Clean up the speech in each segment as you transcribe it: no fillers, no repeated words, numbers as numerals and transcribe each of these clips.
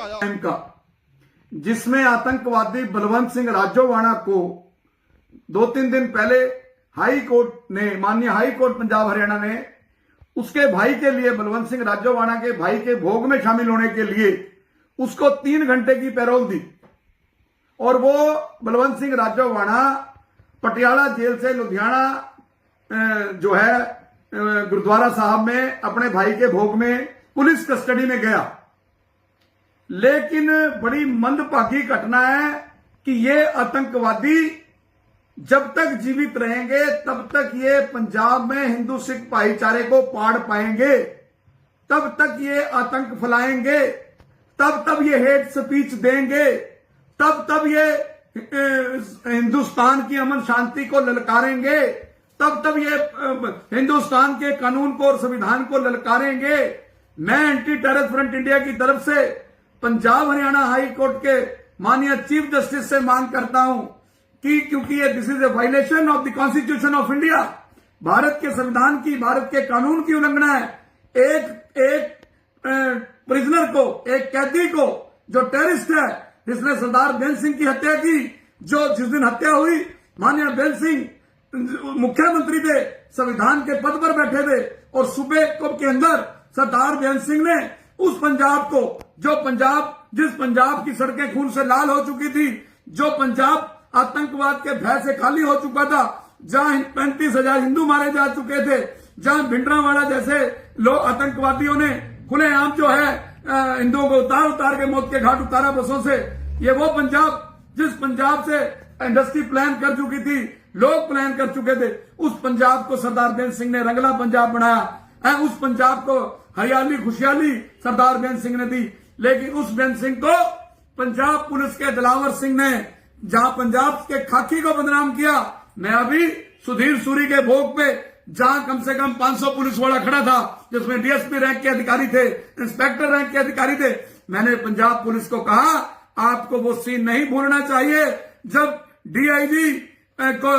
Time का, जिसमें आतंकवादी बलवंत सिंह राजोवाणा को 2-3 दिन पहले हाई कोर्ट ने, माननीय हाई कोर्ट पंजाब हरियाणा ने उसके भाई के लिए, बलवंत सिंह राजोवाणा के भाई के भोग में शामिल होने के लिए उसको 3 घंटे की पैरोल दी। और वो बलवंत सिंह राजोवाणा पटियाला जेल से लुधियाना जो है गुरुद्वारा साहब में अपने भाई के भोग में पुलिस कस्टडी में गया। लेकिन बड़ी मंदभागी घटना है कि ये आतंकवादी जब तक जीवित रहेंगे तब तक ये पंजाब में हिंदू सिख भाईचारे को पाड़ पाएंगे, तब तक ये आतंक फैलाएंगे, तब ये हेट स्पीच देंगे, तब ये हिंदुस्तान की अमन शांति को ललकारेंगे, तब ये हिंदुस्तान के कानून को और संविधान को ललकारेंगे। मैं एंटी टेरर फ्रंट इंडिया की तरफ से पंजाब हरियाणा हाई कोर्ट के माननीय चीफ जस्टिस से मांग करता हूं कि क्योंकि ये this is a violation of the constitution of India, Bharat के संविधान की, भारत के कानून की उल्लंघना है। एक प्रिजनर को, एक कैदी को जो टेररिस्ट है, जिसने सरदार बेन सिंह की हत्या की, जो जिस दिन हत्या हुई माननीय बेन सिंह मुख्यमंत्री थे, संविधान के पद पर बैठे थे, और सूबे के अंदर सरदार बेन सिंह ने उस पंजाब को, जो पंजाब, जिस पंजाब की सड़कें खून से लाल हो चुकी थी, जो पंजाब आतंकवाद के भय से खाली हो चुका था, जहां 35,000 हिंदू मारे जा चुके थे, जहां भिंडरावाड़ा जैसे लोग आतंकवादियों ने खुलेआम जो है हिंदुओं को उतार के मौत के घाट उतारा बसों से। ये वो पंजाब, जिस पंजाब से इंडस्ट्री प्लान कर चुकी थी, लोग प्लान कर चुके थे, उस पंजाब को सरदार बेन सिंह ने रंगला पंजाब बनाया। उस पंजाब को हरियाली खुशहाली सरदार बेन सिंह ने दी। लेकिन उस बेन सिंह को पंजाब पुलिस के दिलावर सिंह ने, जहां पंजाब के खाकी को बदनाम किया। मैं अभी सुधीर सूरी के भोग पे, जहां कम से कम 500 पुलिस वाला खड़ा था, जिसमें डीएसपी रैंक के अधिकारी थे, इंस्पेक्टर रैंक के अधिकारी थे, मैंने पंजाब पुलिस को कहा आपको वो सीन नहीं भूलना चाहिए जब डीआईजी को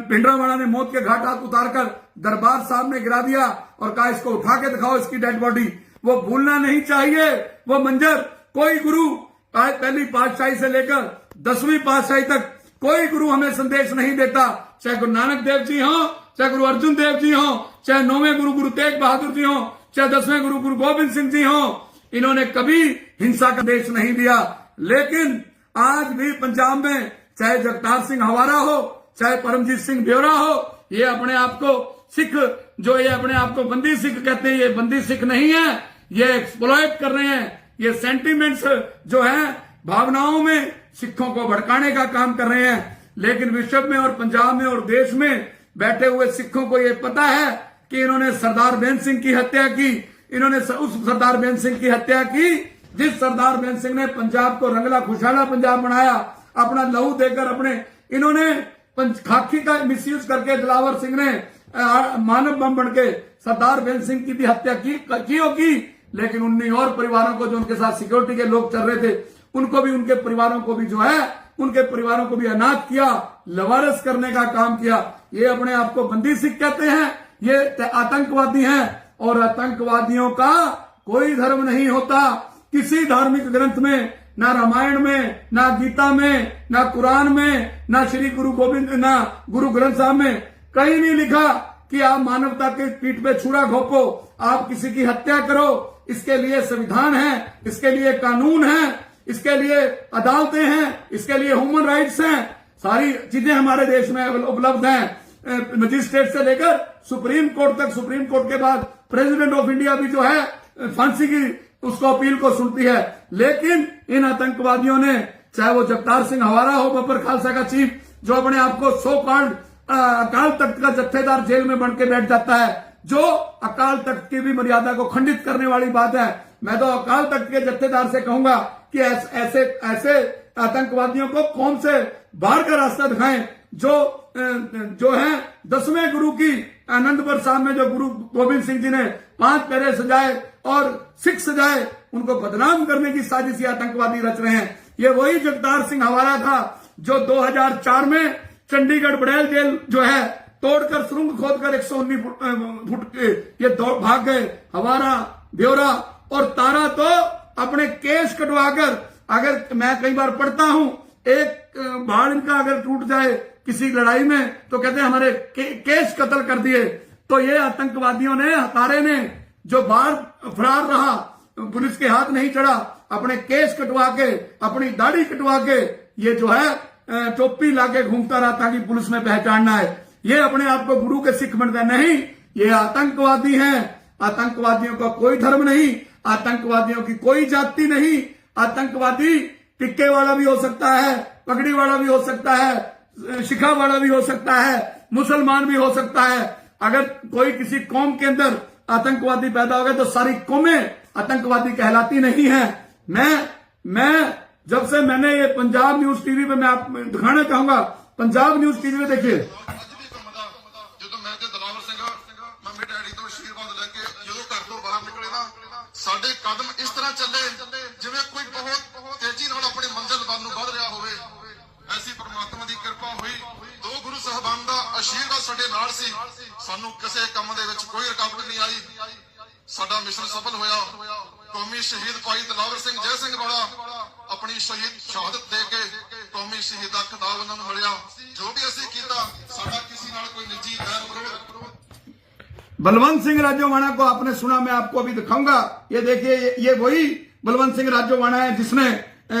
भिंडरावाड़ा ने मौत के घाट हाथ उतारकर दरबार साहब में गिरा दिया और कहा इसको उठा के दिखाओ इसकी डेड बॉडी। वो भूलना नहीं चाहिए वो मंजर। कोई गुरु पहली पातशाही से लेकर 10वीं पातशाही तक कोई गुरु हमें संदेश नहीं देता, चाहे गुरु नानक देव जी हो, चाहे गुरु अर्जुन देव जी हो, चाहे 9वें गुरु गुरु तेग बहादुर जी हो, चाहे 10वें गुरु गुरु गोविंद सिंह जी हो, इन्होंने कभी हिंसा का संदेश नहीं दिया। लेकिन आज भी पंजाब में चाहे जगतार सिंह हवारा हो, चाहे परमजीत सिंह ब्योरा हो, ये अपने आप को सिख, जो ये अपने आप को बंदी सिख कहते हैं, ये बंदी सिख नहीं है, ये एक्सप्लॉइट कर रहे हैं, ये सेंटिमेंट्स जो है भावनाओं में सिखों को भड़काने का काम कर रहे हैं। लेकिन विश्व में और पंजाब में और देश में बैठे हुए सिखों को ये पता है कि इन्होंने सरदार बेन सिंह की हत्या की, इन्होंने उस सरदार बेन सिंह की हत्या की जिस सरदार बेन सिंह ने पंजाब को रंगला खुशहाला पंजाब बनाया, अपना लहू देकर अपने, इन्होंने खाकी का मिसयूज करके दिलावर सिंह ने मानव बम बन के सरदार बेन सिंह की भी हत्या की होगी। लेकिन 19 और परिवारों को, जो उनके साथ सिक्योरिटी के लोग चल रहे थे, उनको भी, उनके परिवारों को भी जो है, उनके परिवारों को भी अनाथ किया, लवारस करने का काम किया। ये अपने आप को बंदी सिख कहते हैं, ये आतंकवादी हैं। और आतंकवादियों का कोई धर्म नहीं होता, किसी धार्मिक ग्रंथ में, ना रामायण में, ना गीता में, ना कुरान में, ना श्री गुरु गोविंद, ना गुरु ग्रंथ साहब में कहीं नहीं लिखा कि आप मानवता के पीठ पे छुरा घोपो, आप किसी की हत्या करो। इसके लिए संविधान है, इसके लिए कानून है, इसके लिए अदालतें हैं, इसके लिए ह्यूमन राइट्स हैं, सारी चीजें हमारे देश में उपलब्ध हैं, मजिस्ट्रेट से लेकर सुप्रीम कोर्ट तक। सुप्रीम कोर्ट के बाद प्रेसिडेंट ऑफ इंडिया भी जो है फांसी की उसको अपील को सुनती है। लेकिन इन आतंकवादियों ने, चाहे वो जगतार सिंह हवारा हो, बब्बर खालसा का चीफ, जो अपने आप को सो कॉल्ड अकाल तख्त का जत्थेदार जेल में बन के बैठ जाता है, जो अकाल तख्त की भी मर्यादा को खंडित करने वाली बात है। मैं तो अकाल तख्त के जत्थेदार से कहूंगा कि ऐसे आतंकवादियों को कौन से बाहर का रास्ता दिखाएं, जो है 10वें गुरु की आनंदपुर साहब में जो गुरु गोविंद सिंह जी ने 5 पैरे सजाए और सिख सजाए, उनको बदनाम करने की साजिश आतंकवादी रच रहे हैं। ये वही जगतार सिंह हवारा था जो 2004 में चंडीगढ़ बड़ैल जेल जो है तोड़कर, सुरंग खोदकर 119 फुट के ये भाग गए। हवारा, ब्योरा और तारा तो अपने केस कटवाकर, अगर मैं कई बार पढ़ता हूं, एक बाढ़ इनका अगर टूट जाए किसी लड़ाई में तो कहते हैं हमारे केस कत्ल कर दिए। तो ये आतंकवादियों ने, हतारे ने, जो बाढ़ फरार रहा, पुलिस के हाथ नहीं चढ़ा, अपने केस कटवा के, अपनी दाढ़ी कटवा के, ये जो है टोपी लाके घूमता रहा ताकि पुलिस में पहचानना है। ये अपने आप को गुरु के सिख बनता नहीं, ये आतंकवादी हैं। आतंकवादियों का कोई धर्म नहीं, आतंकवादियों की कोई जाति नहीं। आतंकवादी टिक्के वाला भी हो सकता है, पगड़ी वाला भी हो सकता है, शिखा वाला भी हो सकता है, मुसलमान भी हो सकता है। अगर कोई किसी कौम के अंदर आतंकवादी पैदा हो गए तो सारी कौमें आतंकवादी कहलाती नहीं है। मैं जब से मैंने ये पंजाब न्यूज टीवी पे, मैं आप दिखाना चाहूंगा, पंजाब न्यूज टीवी पे देखिए, ਸਾਡੇ ਕਦਮ ਇਸ ਤਰ੍ਹਾਂ ਚੱਲੇ ਜਿਵੇਂ ਕੋਈ ਬਹੁਤ ਤੇਜ਼ੀ ਨਾਲ ਆਪਣੀ ਮੰਜ਼ਿਲ ਵੱਲ ਨੂੰ ਵਧ ਰਿਹਾ ਹੋਵੇ। ਐਸੀ ਪਰਮਾਤਮਾ ਦੀ ਕਿਰਪਾ ਹੋਈ, ਦੋ ਗੁਰੂ ਸਾਹਿਬਾਨ ਦਾ ਆਸ਼ੀਰਵਾਦ ਸਾਡੇ ਨਾਲ ਸੀ, ਸਾਨੂੰ ਕਿਸੇ ਕੰਮ ਦੇ ਵਿੱਚ ਕੋਈ ਰੁਕਾਵਟ ਨਹੀਂ ਆਈ। ਸਾਡਾ ਮਿਸ਼ਨ ਸਫਲ ਹੋਇਆ। ਕੌਮੀ ਸ਼ਹੀਦ ਭਾਈ ਦਿਲਾਵਰ ਸਿੰਘ ਜੈ ਸਿੰਘ ਵਾਲਾ ਆਪਣੀ ਸ਼ਹਾਦਤ ਦੇ ਕੇ ਕੌਮੀ ਸ਼ਹੀਦ ਦਾ ਖਿਤਾਬ ਉਹਨਾਂ ਨੂੰ ਮਿਲਿਆ। ਜੋ ਵੀ ਅਸੀਂ ਕੀਤਾ, ਸਾਡਾ ਕਿਸੇ ਨਾਲ ਕੋਈ ਨਿੱਜੀ ਵੈਰ ਵਿਰੋਧ। बलवंत सिंह राजोवाणा को आपने सुना, मैं आपको अभी दिखाऊंगा। ये देखिए, ये वही बलवंत सिंह राजोवाणा है जिसने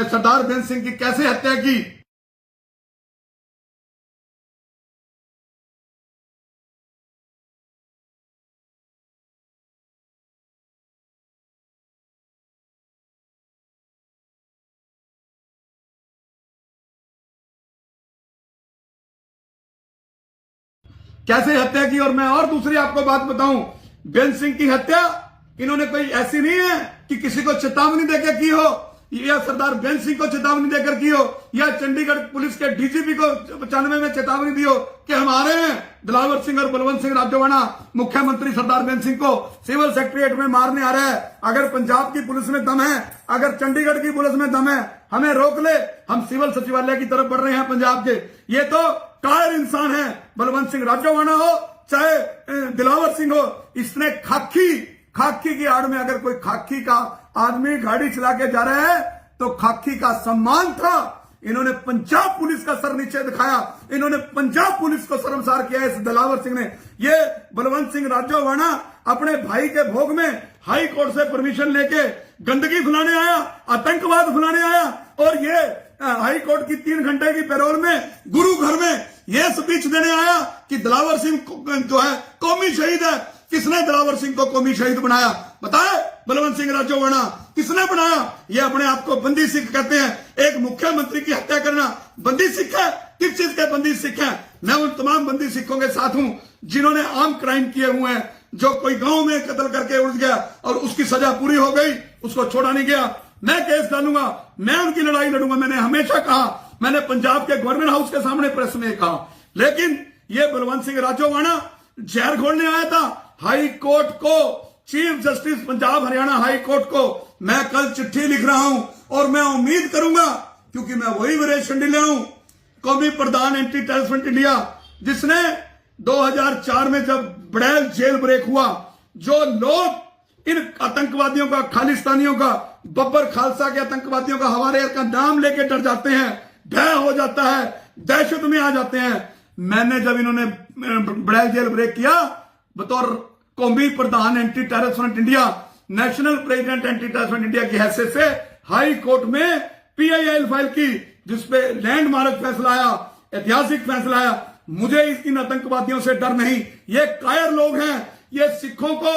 सरदार बेंस सिंह की कैसे हत्या की। कैसे हत्या की। और मैं और दूसरी आपको बात बताऊं, बेंस सिंह की हत्या इन्होंने कोई ऐसी नहीं है कि किसी को चेतावनी देकर की हो, या सरदार बेंस सिंह को चेतावनी देकर की हो, या चंडीगढ़ पुलिस के डीजीपी को 95 में चेतावनी दी हो कि हम आ रहे हैं दिलावर सिंह और बलवंत सिंह राजोवाणा, मुख्यमंत्री सरदार बेंस सिंह को सिविल सेक्रेटरीट में मारने आ रहा है। अगर पंजाब की पुलिस में दम है, अगर चंडीगढ़ की पुलिस में दम है, हमें रोक ले, हम सिविल सचिवालय की तरफ बढ़ रहे हैं पंजाब के। ये तो कायर इंसान है, बलवंत सिंह राजोवाणा हो चाहे दिलावर सिंह हो। इसने खाकी की आड़ में, अगर कोई खाकी का आदमी गाड़ी चला के जा रहा है तो खाकी का सम्मान था। इन्होंने पंजाब पुलिस का सर नीचे दिखाया, इन्होंने पंजाब पुलिस को शर्मसार किया इस दिलावर सिंह ने। ये बलवंत सिंह राजोवाणा अपने भाई के भोग में हाई कोर्ट से परमिशन लेके गंदगी फैलाने आया, आतंकवाद फैलाने आया, और ये हाई कोर्ट की 3 घंटे की पैरोल में गुरु घर में ये स्पीच देने आया कि दिलावर सिंह जो है कौमी शहीद है। किसने दिलावर सिंह को कौमी शहीद बनाया बताए? बलवंत सिंह राजोवाणा किसने बनाया? ये अपने आप को बंदी सिख कहते हैं। एक मुख्यमंत्री की हत्या करना बंदी सिख है? किस चीज के बंदी सिख है? मैं उन तमाम बंदी सिखों के साथ हूं जिन्होंने आम क्राइम किए हुए हैं। जो कोई गांव में कत्ल करके उड़ गया और उसकी सजा पूरी हो गई, उसको छोड़ा नहीं गया, मैं केस डालूंगा, मैं उनकी लड़ाई लड़ूंगा। मैंने हमेशा कहा, मैंने पंजाब के गवर्नमेंट हाउस के सामने प्रेस में कहा। लेकिन ये बलवंत सिंह राजोवाणा जहर घोलने आया था हाई कोर्ट को, chief justice Punjab Haryana high court को। मैं कल चिट्ठी लिख रहा हूं और मैं उम्मीद करूंगा, क्योंकि मैं वही वीरेश चंडीले हूं, कौमी प्रधान एंटी टेररिस्ट इंडिया, जिसने 2004 में जब बड़ैल जेल ब्रेक हुआ, जो लोग इन आतंकवादियों का, खालिस्तानियों का, बब्बर खालसा के आतंकवादियों का, हवारे का नाम लेके डर जाते हैं, भय हो जाता है, दहशत में आ जाते हैं। मैंने जब इन्होंने बड़ैल जेल ब्रेक किया, बतौर कौमी प्रधान anti terrorist front India, national president anti terrorist front India की हैसियत से हाई कोर्ट में PIL फाइल की, जिसपे लैंडमार्क फैसला आया, ऐतिहासिक फैसला आया। मुझे इन आतंकवादियों से डर नहीं। ये कायर लोग हैं, ये सिखों को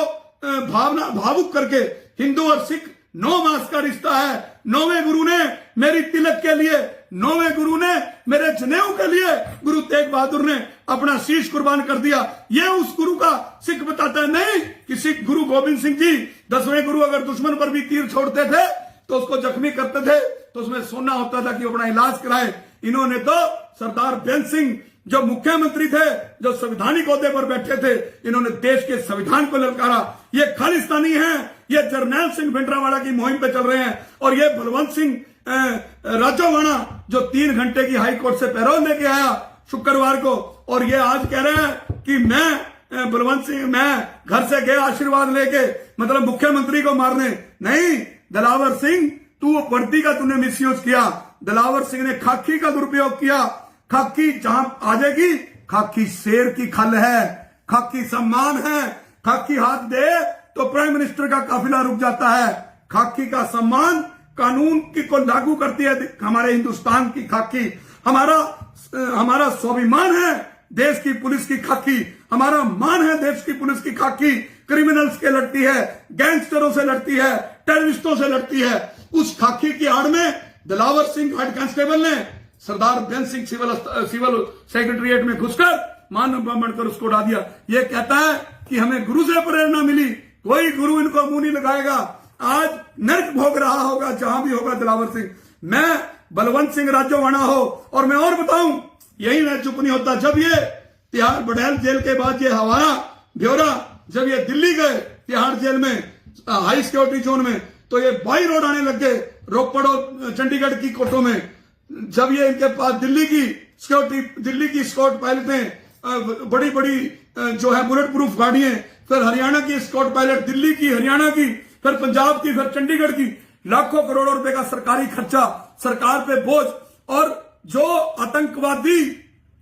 भावुक करके, हिंदू और सिख 9 मास का रिश्ता है। 9वें गुरु ने मेरी तिलक के लिए, 9वें गुरु ने मेरे जनेऊ के लिए, गुरु तेग बहादुर ने अपना शीश कुर्बान कर दिया। ये उस गुरु का सिख बताता है नहीं कि सिख गुरु गोविंद सिंह जी 10वें गुरु अगर दुश्मन पर भी तीर छोड़ते थे तो उसको जख्मी करते थे, तो उसमें सोना होता था कि अपना इलाज कराए। इन्होंने तो सरदार बेंस सिंह जो मुख्यमंत्री थे, जो संवैधानिक ओहदे पर बैठे थे, इन्होंने देश के संविधान को ललकारा। ये खालिस्तानी हैं, ये जरनैल सिंह भिंडरावाला की मुहिम पे चल रहे हैं। और ये बलवंत सिंह राजोवाणा जो 3 घंटे की हाई कोर्ट से पैरोल लेके आया शुक्रवार को, और ये आज कह रहे हैं कि मैं बलवंत सिंह, मैं घर से गया आशीर्वाद लेके, मतलब मुख्यमंत्री को मारने नहीं। दिलावर सिंह तू वर्दी का तूने मिसयूज किया, दिलावर सिंह ने खाकी का दुरुपयोग किया। खाकी जहां आ जाएगी, खाकी शेर की खल है, खाकी सम्मान है, खाकी हाथ दे तो प्राइम मिनिस्टर का काफिला रुक जाता है। खाकी का सम्मान कानून की को लागू करती है हमारे हिंदुस्तान की खाकी। हमारा स्वाभिमान है देश की पुलिस की खाकी, हमारा मान है देश की पुलिस की खाकी। क्रिमिनल्स के लड़ती है, गैंगस्टरों से लड़ती है, टेररिस्टों से लड़ती है। उस खाकी की आड़ में दिलावर सिंह हेड कांस्टेबल ने सरदार बेन सिंह सिविल सेक्रेटरिएट में घुसकर मानव बनकर उसको उड़ा दिया। ये कहता है कि हमें गुरु से प्रेरणा मिली, कोई गुरु इनको मुंह नहीं लगाएगा। आज नर्क भोग रहा होगा जहां भी होगा दिलावर सिंह। मैं बलवंत सिंह राजोवाणा हो और मैं और बताऊं, यही मैं चुप नहीं होता। जब ये तिहाड़ बड़ैल जेल के बाद ये हवाला ब्यौरा जब ये दिल्ली गए तिहाड़ जेल में हाई सिक्योरिटी जोन में, तो ये बाई रोड आने लग गए रोपड़ और चंडीगढ़ की कोर्टों में। जब ये इनके पास दिल्ली की स्कॉट पायलटें बड़ी बड़ी जो है बुलेट प्रूफ गाड़ियां, फिर हरियाणा की स्कॉट पायलट, दिल्ली की, हरियाणा की, फिर पंजाब की, फिर चंडीगढ़ की, लाखों करोड़ों रुपए का सरकारी खर्चा, सरकार पे बोझ। और जो आतंकवादी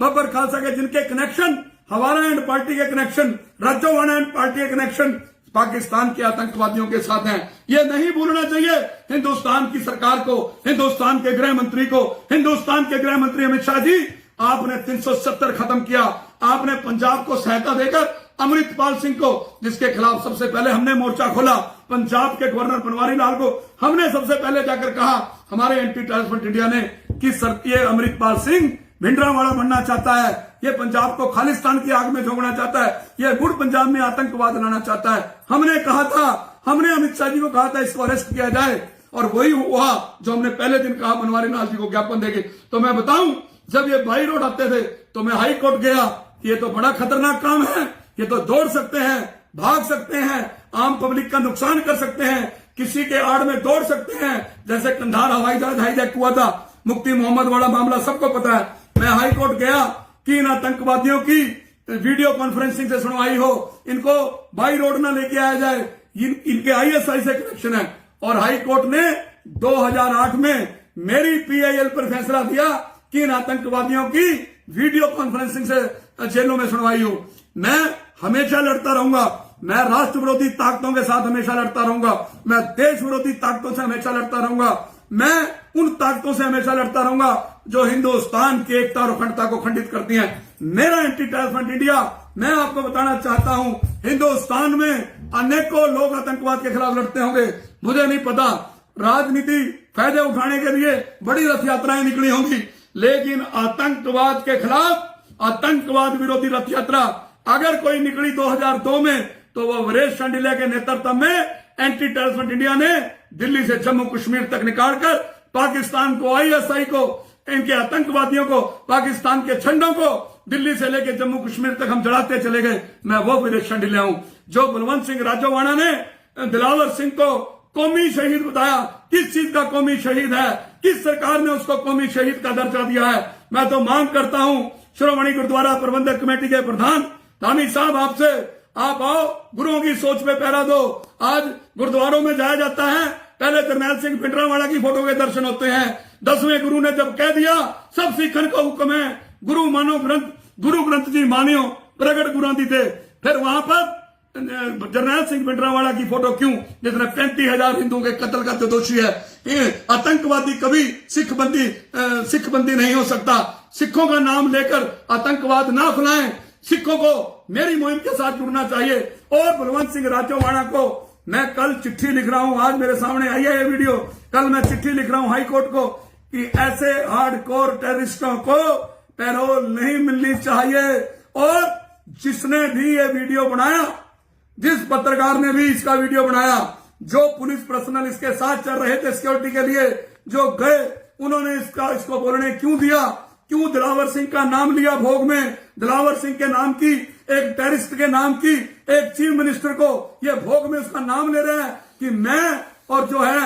बब्बर खालसा के जिनके कनेक्शन हवाला एंड पार्टी के कनेक्शन, राजोवाणा एंड पार्टी के कनेक्शन पाकिस्तान के आतंकवादियों के साथ हैं। ये नहीं भूलना चाहिए हिंदुस्तान की सरकार को, हिंदुस्तान के गृह मंत्री को। हिंदुस्तान के गृह मंत्री अमित शाह जी, आपने 370 खत्म किया। आपने पंजाब को सहायता देकर अमृतपाल सिंह को, जिसके खिलाफ सबसे पहले हमने मोर्चा खोला, पंजाब के गवर्नर बनवारी लाल को हमने सबसे पहले जाकर कहा हमारे एंटी टेररिस्ट फ्रंट इंडिया ने कि सर ये अमृतपाल सिंह भिंडरावाड़ा बनना चाहता है, ये पंजाब को खालिस्तान की आग में झोंकना चाहता है, ये गुड़ पंजाब में आतंकवाद लाना चाहता है। हमने कहा था, हमने अमित शाह जी को कहा था इसको अरेस्ट किया जाए, और वही हुआ जो हमने पहले दिन कहा बनवारी लाल जी को ज्ञापन देंगे। तो मैं बताऊं, जब ये बाई रोड आते थे तो मैं हाई कोर्ट गया, ये तो बड़ा खतरनाक काम है, ये तो दौड़ सकते हैं, भाग सकते हैं, आम पब्लिक का नुकसान कर सकते हैं, किसी के आड़ में दौड़ सकते हैं, जैसे कंधार हवाई जहाज हाईजैक हुआ था, मुफ्ती मोहम्मद वाला मामला सबको पता है। मैं हाई कोर्ट गया कि इन आतंकवादियों की वीडियो कॉन्फ्रेंसिंग से सुनवाई हो, इनको बाई रोड ना लेके आया जाए, इनके आईएसआई से कनेक्शन है। और हाई कोर्ट ने 2008 में मेरी पीआईएल पर फैसला दिया कि इन आतंकवादियों की वीडियो कॉन्फ्रेंसिंग से जेलों में सुनवाई हो। मैं हमेशा लड़ता रहूंगा, मैं राष्ट्र विरोधी ताकतों के साथ हमेशा लड़ता रहूंगा, मैं देश विरोधी ताकतों से हमेशा लड़ता रहूंगा, मैं उन ताकतों से हमेशा लड़ता रहूंगा जो हिंदुस्तान की एकता और अखंडता को खंडित करती हैं। मेरा एंटी टेररिस्ट फ्रंट इंडिया, मैं आपको बताना चाहता हूं, हिंदुस्तान में अनेकों लोग आतंकवाद के खिलाफ लड़ते होंगे, मुझे नहीं पता, राजनीति फायदे उठाने के लिए बड़ी रथ यात्राएं निकली होंगी, लेकिन आतंकवाद के खिलाफ, आतंकवाद विरोधी रथ यात्रा अगर कोई निकली 2002 में, तो वो वीरेश शांडिल्या के नेतृत्व में एंटी टेररिस्ट फ्रंट इंडिया ने दिल्ली से जम्मू कश्मीर तक निकालकर पाकिस्तान को, आईएसआई को, इनके आतंकवादियों को, पाकिस्तान के झंडों को दिल्ली से लेकर जम्मू कश्मीर तक हम जड़ाते चले गए। मैं वो वीरेश शांडिल्या हूं जो बलवंत सिंह राजोवाणा ने दिलावर सिंह को कौमी शहीद बताया। किस चीज का कौमी शहीद है? किस सरकार ने उसको कौमी शहीद का दर्जा दिया है? मैं तो मांग करता हूं श्रोमणी गुरुद्वारा प्रबंधक कमेटी के प्रधान धामी साहब, आपसे, आप आओ, गुरुओं की सोच पे पहरा दो। आज गुरुद्वारों में जाया जाता है, पहले जरनैल सिंह भिंडरावाड़ा की फोटो के दर्शन होते हैं। 10वें गुरु ने जब कह दिया सब सिखन का हुक्म है, गुरु मानो ग्रंथ, गुरु ग्रंथ जी मानियो, प्रगट गुरांती थे। फिर वहां पर जरनैल सिंह भिंडरावाड़ा की फोटो क्यों, जिसने 35,000 हिंदुओं के कत्ल का जो दोषी है। आतंकवादी कभी सिख बंदी नहीं हो सकता। सिखों का नाम लेकर आतंकवाद ना फैलाएं। सिखों को मेरी मुहिम के साथ जुड़ना चाहिए। और बलवंत सिंह राजोवाणा को मैं कल चिट्ठी लिख रहा हूं, आज मेरे सामने आई है ये वीडियो, कल मैं चिट्ठी लिख रहा हूं हाई कोर्ट को कि ऐसे हार्डकोर टेररिस्टों को पैरोल नहीं मिलनी चाहिए। और जिसने भी ये वीडियो बनाया, जिस पत्रकार ने भी इसका वीडियो बनाया, जो पुलिस पर्सनल इसके साथ चल रहे थे सिक्योरिटी के लिए, जो गए, उन्होंने इसको बोलने क्यों दिया? क्यों दिलावर सिंह का नाम लिया भोग में? दिलावर सिंह के नाम की, एक टेररिस्ट के नाम की, एक चीफ मिनिस्टर को ये भोग में उसका नाम ले रहे हैं कि मैं और जो है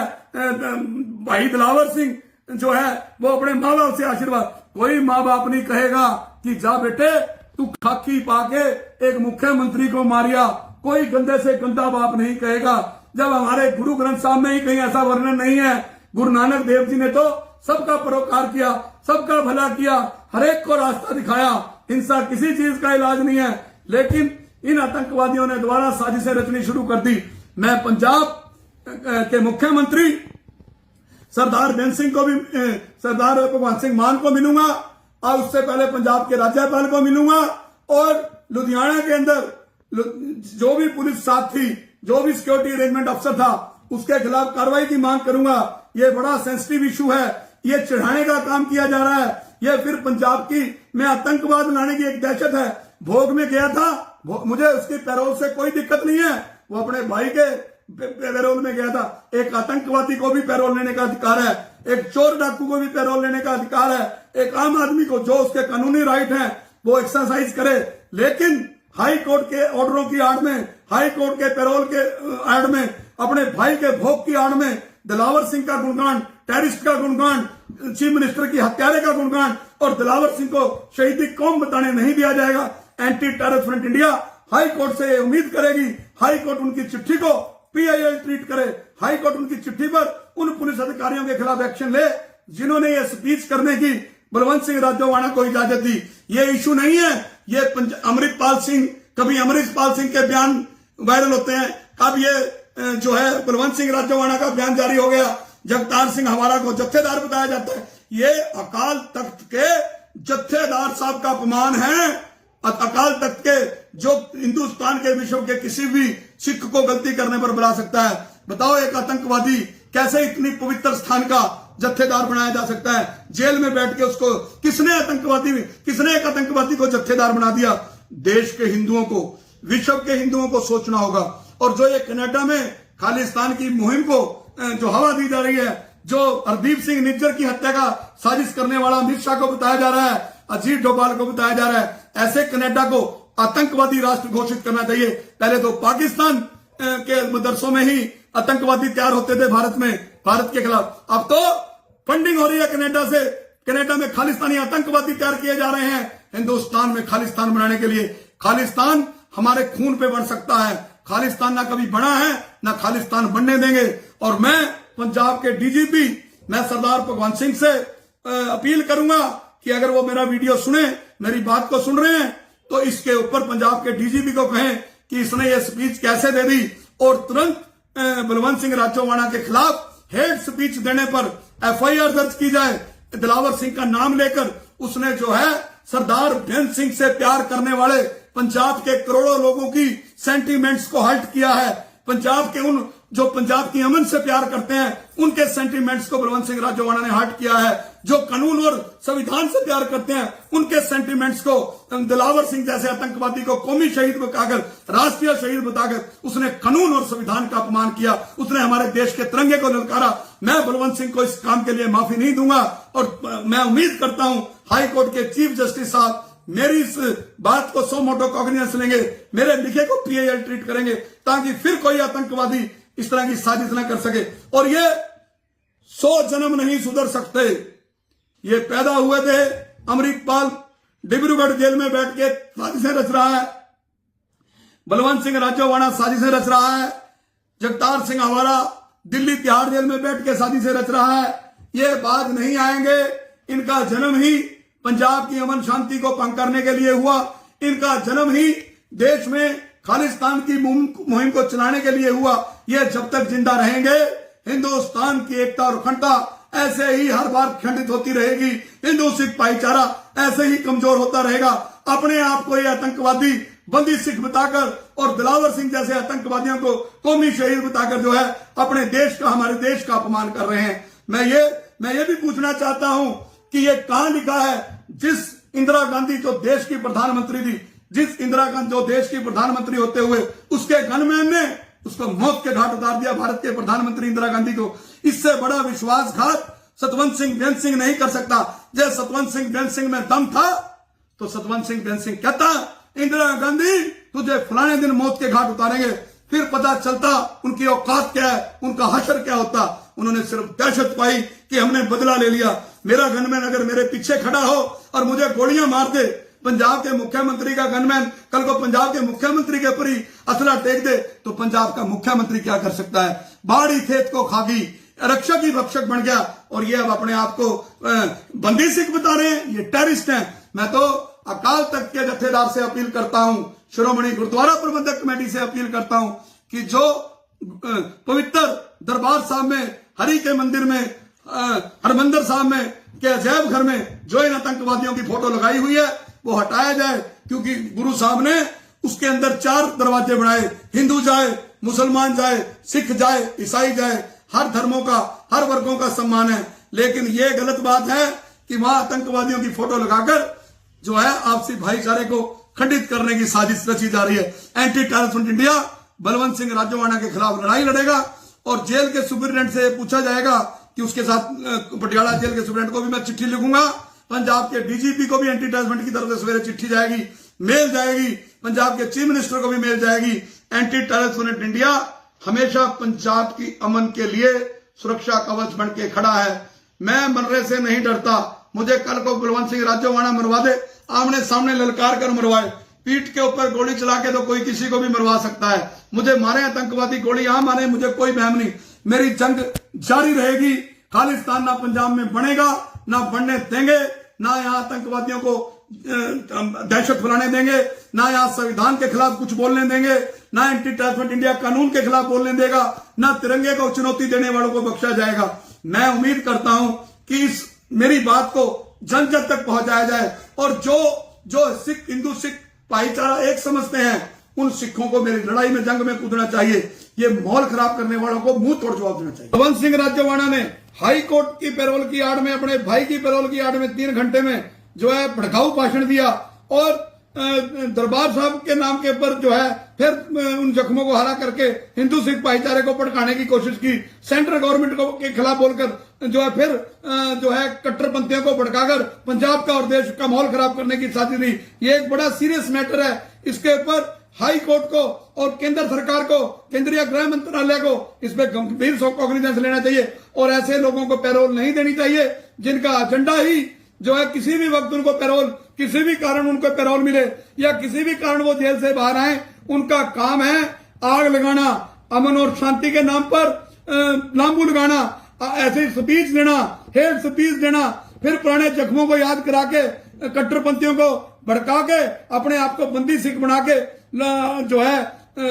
भाई दिलावर सिंह जो है वो अपने माँ बाप से आशीर्वाद। कोई माँ बाप नहीं कहेगा कि जा बेटे तू खाकी पाके एक मुख्यमंत्री को मारिया, कोई गंदे से गंदा बाप नहीं कहेगा। जब हमारे गुरु ग्रंथ साहब में ही कहीं ऐसा वर्णन नहीं है। गुरु नानक देव जी ने तो सबका परोपकार किया, सबका भला किया, हरेक को रास्ता दिखाया। हिंसा किसी चीज का इलाज नहीं है, लेकिन इन आतंकवादियों ने दोबारा साजिशें रचनी शुरू कर दी। मैं पंजाब के मुख्यमंत्री सरदार बेन सिंह को भी, सरदार भगवंत सिंह मान को मिलूंगा, और उससे पहले पंजाब के राज्यपाल को मिलूंगा, और लुधियाना के अंदर जो भी पुलिस साथ थी, जो भी सिक्योरिटी अरेंजमेंट अफसर था, उसके खिलाफ कार्रवाई की मांग करूंगा। ये बड़ा सेंसिटिव इशू है, ये चिढ़ाने का काम किया जा रहा है। ये फिर पंजाब की में आतंकवाद लाने की एक दहशत है। भोग में गया था, मुझे उसकी पैरोल से कोई दिक्कत नहीं है, वो अपने भाई के पैरोल में गया था। एक आतंकवादी को भी पैरोल लेने का अधिकार है, एक चोर डाकू को भी पैरोल लेने का अधिकार है। एक आम आदमी को जो उसके कानूनी राइट है वो एक्सरसाइज करे, लेकिन हाई कोर्ट के ऑर्डरों की आड़ में, हाई कोर्ट के पैरोल के आड़ में, अपने भाई के भोग की आड़ में दिलावर सिंह का गुणगान, टेररिस्ट का गुणगान, चीफ मिनिस्टर की हत्यारे का गुणगान और दिलावर सिंह को शहीदी कौम बताने नहीं दिया जाएगा। Anti terror front India high court से उम्मीद करेगी, हाई कोर्ट उनकी चिट्ठी को PIL ट्रीट करे, हाई कोर्ट उनकी चिट्ठी पर उन पुलिस अधिकारियों के खिलाफ एक्शन ले जिन्होंने ये स्पीच करने की बलवंत सिंह राजोवाणा को इजाजत दी। ये इशू नहीं है, ये अमृतपाल सिंह, कभी अमृतपाल सिंह के बयान वायरल होते हैं, कब ये जो है बलवंत सिंह राजोवाणा का बयान जारी हो गया, जगतार सिंह हमारा को जत्थेदार बताया जाता है। ये अकाल तख्त के जत्थेदार साहब का अपमान है। अकाल तख्त के जो हिंदुस्तान के विश्व के किसी भी सिख को गलती करने पर बुला सकता है। बताओ एक आतंकवादी कैसे इतनी पवित्र स्थान का जत्थेदार बनाया जा सकता है? जेल में बैठ के उसको किसने एक आतंकवादी को जत्थेदार बना दिया? देश के हिंदुओं को, विश्व के हिंदुओं को सोचना होगा। और जो ये कनाडा में खालिस्तान की मुहिम को जो हवा दी जा रही है, जो हरदीप सिंह निज्जर की हत्या का साजिश करने वाला अमित शाह को बताया जा रहा है, अजीत डोभाल को बताया जा रहा है, ऐसे कनाडा को आतंकवादी राष्ट्र घोषित करना चाहिए। पहले तो पाकिस्तान के मदरसों में ही आतंकवादी तैयार होते थे भारत के खिलाफ। अब तो फंडिंग हो रही है कनाडा से, कनाडा में खालिस्तानी आतंकवादी तैयार किए जा रहे हैं हिंदुस्तान में खालिस्तान बनाने के लिए। खालिस्तान हमारे खून पे बन सकता है, खालिस्तान ना कभी बना है ना खालिस्तान बनने देंगे। और मैं पंजाब के DGP, मैं सरदार भगवंत सिंह से अपील करूंगा कि अगर वो मेरा वीडियो सुने, मेरी बात को सुन रहे हैं, तो इसके ऊपर पंजाब के DGP को कहें कि इसने ये स्पीच कैसे दे दी, और तुरंत बलवंत सिंह राजोवाणा के खिलाफ हेट स्पीच देने पर FIR दर्ज की जाए। दिलावर सिंह का नाम लेकर उसने जो है सरदार बेन सिंह से प्यार करने वाले पंजाब के करोड़ों लोगों की सेंटीमेंट्स को हर्ट किया है। पंजाब के उन जो पंजाब की अमन से प्यार करते हैं उनके सेंटीमेंट्स को बलवंत सिंह राजोवाणा ने हर्ट किया है। जो कानून और संविधान से प्यार करते हैं उनके सेंटीमेंट्स को दिलावर सिंह जैसे आतंकवादी को कौमी शहीद बताकर, राष्ट्रीय शहीद बताकर उसने कानून और संविधान का अपमान किया। उसने हमारे देश के तिरंगे को ललकारा। मैं बलवंत सिंह को इस काम के लिए माफी नहीं दूंगा, और मैं उम्मीद करता हूं हाई कोर्ट के चीफ जस्टिस साहब मेरी इस बात को सो मोटो कॉग्निजेंस लेंगे, मेरे लिखे को PIL ट्रीट करेंगे, ताकि फिर कोई आतंकवादी इस तरह की साजिश न कर सके। और ये 100 जन्म नहीं सुधर सकते। ये पैदा हुए थे, अमृतपाल डिब्रूगढ़ जेल में बैठ के साजिशें रच रहा है, बलवंत सिंह राजोवाणा साजिशें रच रहा है, जगतार सिंह हमारा दिल्ली तिहाड़ जेल में बैठ के साजिशें रच रहा है। ये बाज नहीं आएंगे। इनका जन्म ही पंजाब की अमन शांति को भंग करने के लिए हुआ। इनका जन्म ही देश में खालिस्तान की मुहिम को चलाने के लिए हुआ। ये जब तक जिंदा रहेंगे हिंदुस्तान की एकता और अखंडता ऐसे ही हर बार खंडित होती रहेगी। हिंदू सिख भाईचारा ऐसे ही कमजोर होता रहेगा। अपने आप को ये आतंकवादी बंदी सिख बताकर और दिलावर सिंह जैसे आतंकवादियों को कौमी शहीद बताकर जो है अपने देश का, हमारे देश का अपमान कर रहे हैं। मैं ये भी पूछना चाहता हूं कि ये कहां लिखा है? जिस इंदिरा गांधी जो देश की प्रधानमंत्री थी, जिस इंदिरा गांधी जो देश की प्रधानमंत्री होते हुए उसके गनमैन ने उसको मौत के घाट उतार दिया, भारत के प्रधानमंत्री इंदिरा गांधी को। इससे बड़ा विश्वासघात सतवंत सिंह बेन सिंह नहीं कर सकता। जब सतवंत सिंह बेन सिंह में दम था तो सतवंत सिंह बेन सिंह कहता इंदिरा गांधी तुझे फलाने दिन मौत के घाट उतारेंगे। फिर पता चलता उनकी औकात क्या है, उनका हशर क्या होता। उन्होंने सिर्फ दहशत पाई कि हमने बदला ले लिया। मेरा गनमैन अगर मेरे पीछे खड़ा हो और मुझे गोलियां मार दे पंजाब के मुख्यमंत्री का गनमैन कल को पंजाब के मुख्यमंत्री के ऊपर ही असला टेक दे तो पंजाब का मुख्यमंत्री क्या कर सकता है? बाड़ी खेत को खागी, रक्षक ही भक्षक बन गया और ये अब अपने आप को बंदी सिख बता रहे हैं, ये टेररिस्ट हैं। मैं तो अकाल तख्त के जत्थेदार से अपील करता हूं, श्रोमणी गुरुद्वारा प्रबंधक कमेटी से अपील करता हूं कि जो पवित्र दरबार साहब में, हरि के मंदिर में, हरमंदिर साहब में के अजैब घर में जो इन आतंकवादियों की फोटो लगाई हुई है वो हटाया जाए, क्योंकि गुरु साहब ने उसके अंदर 4 दरवाजे बनाए, हिंदू जाए, मुसलमान जाए, सिख जाए, ईसाई जाए, हर धर्मों का, हर वर्गों का सम्मान है। लेकिन ये गलत बात है कि वहां आतंकवादियों की फोटो लगाकर जो है आपसी भाईचारे को खंडित करने की साजिश रची जा रही है। Anti terror front India Balwant Singh Rajoana के खिलाफ लड़ाई लड़ेगा और जेल के सुपरिटेंडेंट से पूछा जाएगा कि उसके साथ पटियाला जेल के सुपरिटेंडेंट को भी मैं चिट्ठी लिखूंगा, पंजाब के डीजीपी को भी एंटी टेररिज्म की तरफ से सवेरे चिट्ठी जाएगी, मेल जाएगी, पंजाब के चीफ मिनिस्टर को भी मेल जाएगी। एंटी टेरर फ्रंट इंडिया हमेशा पंजाब की अमन के लिए सुरक्षा कवच बन के खड़ा है। मैं मरने से नहीं डरता, मुझे कल को बलवंत सिंह राजोआणा मरवा दे, आमने सामने ललकार कर मरवाए, पीठ के ऊपर गोली चला के तो कोई किसी को भी मरवा सकता है। मुझे मारे आतंकवादी गोली यहां मारे, मुझे कोई बहम नहीं, मेरी जंग जारी रहेगी। खालिस्तान ना पंजाब में बनेगा, ना बनने देंगे, ना यहां आतंकवादियों को दहशत फैलाने देंगे, ना यहां संविधान के खिलाफ कुछ बोलने देंगे, ना एंटी टेरर फ्रंट इंडिया कानून के खिलाफ बोलने देगा, ना तिरंगे को चुनौती देने वालों को बख्शा जाएगा। मैं उम्मीद करता हूं कि इस मेरी बात को जन जन तक पहुंचाया जाए और जो सिख, हिंदू सिख भाईचारा एक समझते हैं, उन सिखों को मेरी लड़ाई में, जंग में कूदना चाहिए। ये माहौल खराब करने वालों को मुंह तोड़ जवाब देना चाहिए। बलवंत सिंह राजोआणा ने हाई कोर्ट की पैरोल की आड़ में, अपने भाई की पैरोल की आड़ में 3 घंटे में जो है भड़काऊ भाषण दिया और दरबार साहब के नाम के ऊपर जो है फिर उन जख्मों को हरा करके हिंदू सिख भाईचारे को भड़काने की कोशिश की। सेंट्रल गवर्नमेंट को के खिलाफ बोलकर जो है फिर जो है कट्टरपंथियों को भड़काकर पंजाब का और देश का माहौल खराब करने की साजिश थी। ये एक बड़ा सीरियस मैटर है। इसके ऊपर हाई कोर्ट को और केंद्र सरकार को, केंद्रीय गृह मंत्रालय को इस पे गंभीर कॉग्निजेंस लेना चाहिए और ऐसे लोगों को पैरोल नहीं देनी चाहिए जिनका एजेंडा ही जो है किसी भी वक्त उनको पैरोल, किसी भी कारण उनको पैरोल मिले या किसी भी कारण वो जेल से बाहर आए, उनका काम है आग लगाना, अमन और शांति के नाम पर लांबू लगाना, ऐसे स्पीच देना, हेट स्पीच देना, फिर पुराने जख्मों को याद करा के कट्टरपंथियों को भड़का के अपने आप को बंदी सिख बना के जो है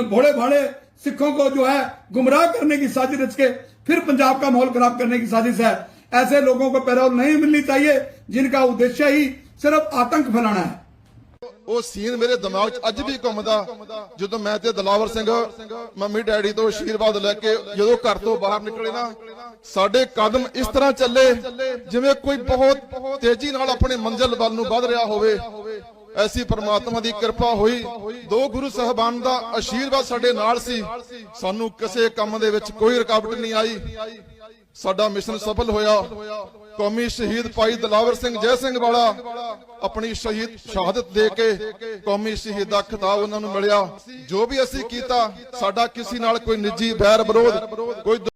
भोले भाले सिखों को जो है गुमराह करने की साजिश रच के फिर पंजाब का माहौल खराब करने की साजिश है। ऐसे लोगों को पैरोल नहीं मिलनी चाहिए जिनका उद्देश्य ही सिर्फ आतंक फैलाना है। ਉਹ ਸੀਨ ਮੇਰੇ ਦਿਮਾਗ 'ਚ ਅੱਜ ਵੀ ਘੁੰਮਦਾ ਜਦੋਂ ਮੈਂ ਤੇ ਦਲਾਵਰ ਸਿੰਘ ਮੰਮੀ ਡੈਡੀ ਤੋਂ ਆਸ਼ੀਰਵਾਦ ਲੈ ਕੇ ਜਦੋਂ ਘਰ ਤੋਂ ਬਾਹਰ ਨਿਕਲੇ ਨਾ, ਸਾਡੇ ਕਦਮ ਇਸ ਤਰ੍ਹਾਂ ਚੱਲੇ ਜਿਵੇਂ ਕੋਈ ਬਹੁਤ ਤੇਜ਼ੀ ਨਾਲ ਆਪਣੇ ਮੰਜ਼ਿਲ ਵੱਲ ਨੂੰ ਵਧ ਰਿਹਾ ਹੋਵੇ। ਐਸੀ ਪਰਮਾਤਮਾ ਦੀ ਕਿਰਪਾ ਹੋਈ, 2 ਗੁਰੂ ਸਾਹਿਬਾਨ ਦਾ ਆਸ਼ੀਰਵਾਦ ਸਾਡੇ ਨਾਲ ਸੀ, ਸਾਨੂੰ ਕਿਸੇ ਕੰਮ ਦੇ ਵਿੱਚ ਕੋਈ ਰੁਕਾਵਟ ਨਹੀਂ ਆਈ। ਸਾਡਾ ਮਿਸ਼ਨ ਸਫਲ ਹੋਇਆ। ਕੌਮੀ ਸ਼ਹੀਦ ਭਾਈ ਦਲਾਵਰ ਸਿੰਘ ਜੈ ਸਿੰਘ ਵਾਲਾ ਆਪਣੀ ਸ਼ਹਾਦਤ ਦੇ ਕੇ ਕੌਮੀ ਸ਼ਹੀਦ ਦਾ ਖਿਤਾਬ ਉਹਨਾਂ ਨੂੰ ਮਿਲਿਆ। ਜੋ ਵੀ ਅਸੀਂ ਕੀਤਾ, ਸਾਡਾ ਕਿਸੇ ਨਾਲ ਕੋਈ ਨਿੱਜੀ ਵੈਰ ਵਿਰੋਧ, ਕੋਈ